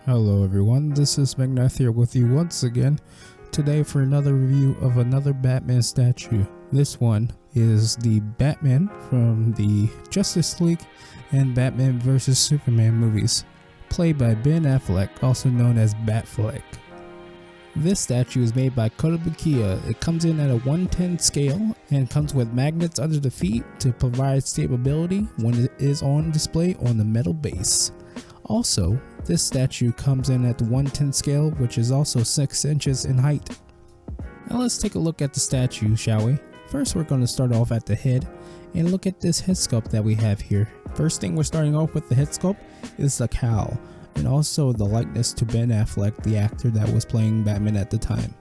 Hello everyone, this is Magnath here with you once again today for another review of another Batman statue. This one is the Batman from the Justice League and Batman vs Superman movies, played by Ben Affleck, also known as Batfleck. This statue is made by Kotobukiya. It comes in at a 1/10 scale and comes with magnets under the feet to provide stability when it is on display on the metal base. Also, this statue comes in at the 1/10 scale, which is also 6 inches in height. Now let's take a look at the statue, shall we? First, we're going to start off at the head and look at this head sculpt that we have here. First thing we're starting off with the head sculpt is the cowl, and also the likeness to Ben Affleck, the actor that was playing Batman at the time.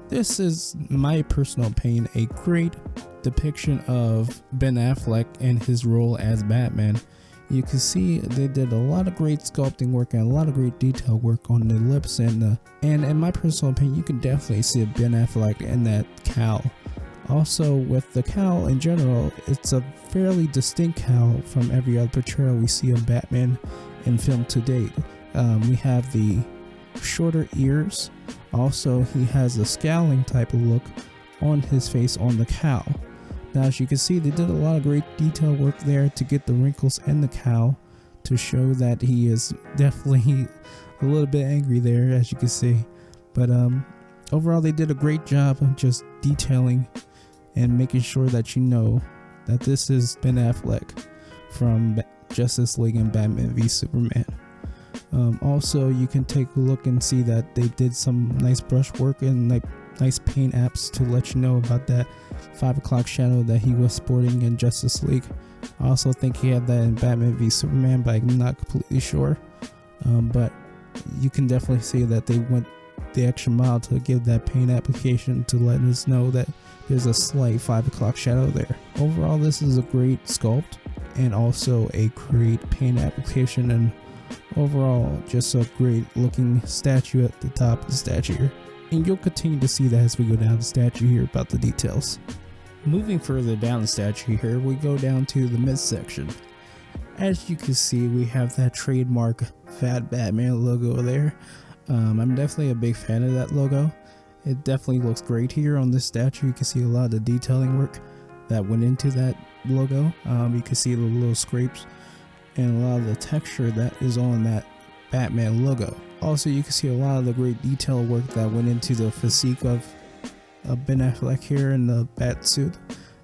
This is, in my personal opinion, a great depiction of Ben Affleck and his role as Batman. You can see they did a lot of great sculpting work and a lot of great detail work on the lips and in my personal opinion, you can definitely see Ben Affleck in that cowl. Also, with the cowl in general, it's a fairly distinct cowl from every other portrayal we see of Batman in film to date. We have the shorter ears. Also, he has a scowling type of look on his face on the cowl. Now, as you can see, they did a lot of great detail work there to get the wrinkles in the cowl to show that he is definitely a little bit angry there, as you can see. But overall, they did a great job of just detailing and making sure that you know that this is Ben Affleck from Justice League and Batman v Superman. Also, you can take a look and see that they did some nice brush work and nice paint apps to let you know about that 5 o'clock shadow that he was sporting in Justice League. I also think he had that in Batman v Superman, but I'm not completely sure. But you can definitely see that they went the extra mile to give that paint application to let us know that there's a slight 5 o'clock shadow there. Overall, this is a great sculpt and also a great paint application, and overall just a great looking statue at the top of the statue here. And you'll continue to see that as we go down the statue here about the details. Moving further down the statue here, we go down to the midsection. As you can see, we have that trademark Fat Batman logo there. I'm definitely a big fan of that logo. It definitely looks great here on this statue. You can see a lot of the detailing work that went into that logo. You can see the little scrapes and a lot of the texture that is on that Batman logo. Also, you can see a lot of the great detail work that went into the physique of Ben Affleck here in the bat suit.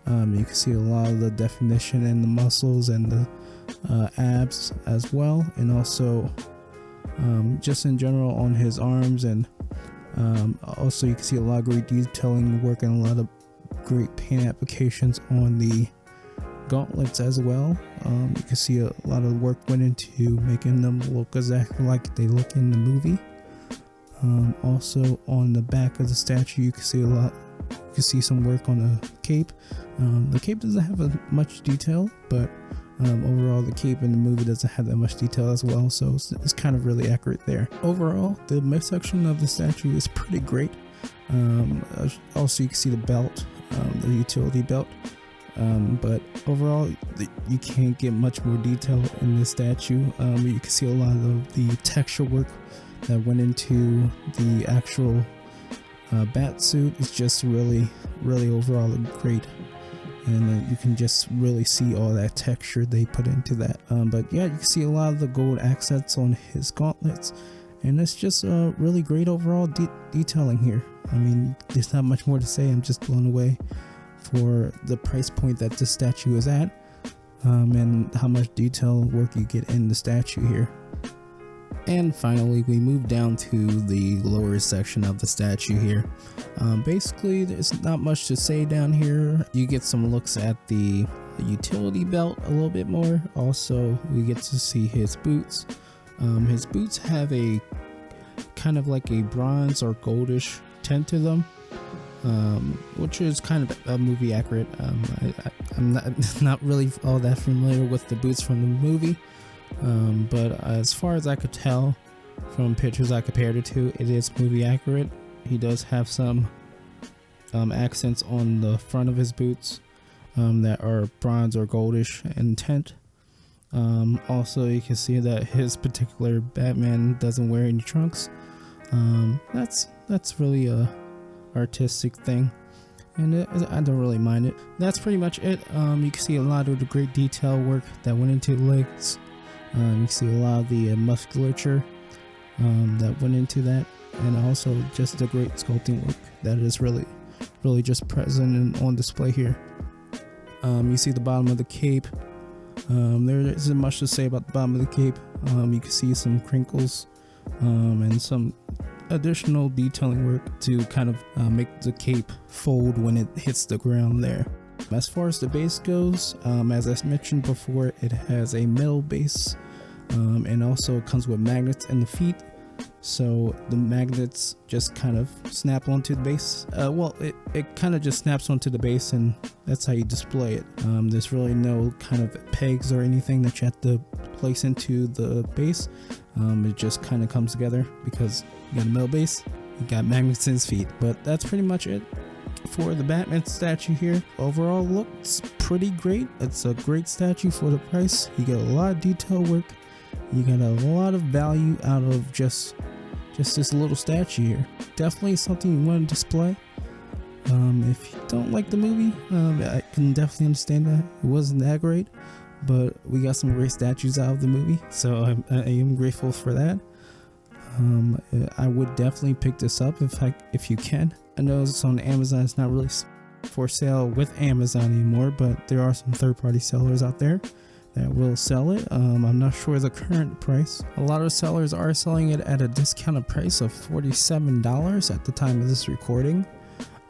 You can see a lot of the definition in the muscles and the abs as well, and also just in general on his arms, and also you can see a lot of great detailing work and a lot of great paint applications on the gauntlets as well. You can see a lot of work went into making them look exactly like they look in the movie. Also on the back of the statue, you can see some work on the cape. The cape doesn't have much detail, but overall the cape in the movie doesn't have that much detail as well, so it's kind of really accurate there. Overall, the midsection of the statue is pretty great. Also, you can see the belt, the utility belt. But overall, you can't get much more detail in this statue. You can see a lot of the texture work that went into the actual bat suit. It's just really overall great, and you can just really see all that texture they put into that. But yeah, you can see a lot of the gold accents on his gauntlets, and it's just really great overall detailing here. I mean, there's not much more to say. I'm just blown away for the price point that this statue is at, and how much detail work you get in the statue here. And finally, we move down to the lower section of the statue here. Basically, there's not much to say down here. You get some looks at the utility belt a little bit more. Also, we get to see his boots. His boots have a kind of like a bronze or goldish tint to them, which is kind of movie accurate. I'm not really all that familiar with the boots from the movie, but as far as I could tell from pictures I compared it to, it is movie accurate. He does have some accents on the front of his boots that are bronze or goldish in tint. Also, you can see that his particular Batman doesn't wear any trunks. That's really a artistic thing, and I don't really mind it. That's pretty much it. You can see a lot of the great detail work that went into the legs. You can see a lot of the musculature that went into that, and also just the great sculpting work that is really just present and on display here. You see the bottom of the cape. There isn't much to say about the bottom of the cape. You can see some crinkles and some additional detailing work to kind of make the cape fold when it hits the ground there. As far as the base goes, as I mentioned before, it has a metal base, and also it comes with magnets in the feet, so the magnets just kind of snap onto the base. Well, it kind of just snaps onto the base, and that's how you display it. There's really no kind of pegs or anything that you have to place into the base. It just kind of comes together because you got a metal base, you got magnets in his feet. But that's pretty much it for the Batman statue here. Overall, looks pretty great. It's a great statue for the price. You get a lot of detail work. You get a lot of value out of just this little statue here. Definitely something you want to display. If you don't like the movie, I can definitely understand that. It wasn't that great, but we got some great statues out of the movie, so I am grateful for that. I would definitely pick this up if you can. I know it's on Amazon. It's not really for sale with Amazon anymore, but there are some third-party sellers out there that will sell it. I'm not sure the current price. A lot of sellers are selling it at a discounted price of $47 at the time of this recording.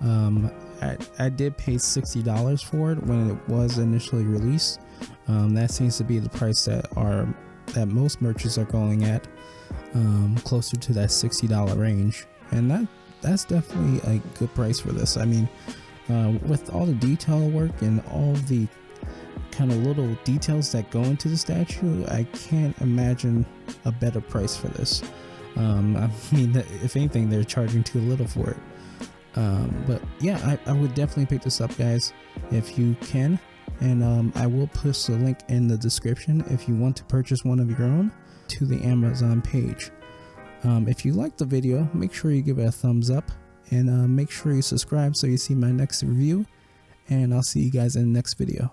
I did pay $60 for it when it was initially released. That seems to be the price that most merchants are going at, closer to that $60 range, and that's definitely a good price for this. I mean, with all the detail work and all the kind of little details that go into the statue, I can't imagine a better price for this. I mean, if anything, they're charging too little for it. But yeah, I would definitely pick this up, guys, if you can. And I will post a link in the description if you want to purchase one of your own to the Amazon page. If you like the video, make sure you give it a thumbs up, and make sure you subscribe so you see my next review, and I'll see you guys in the next video.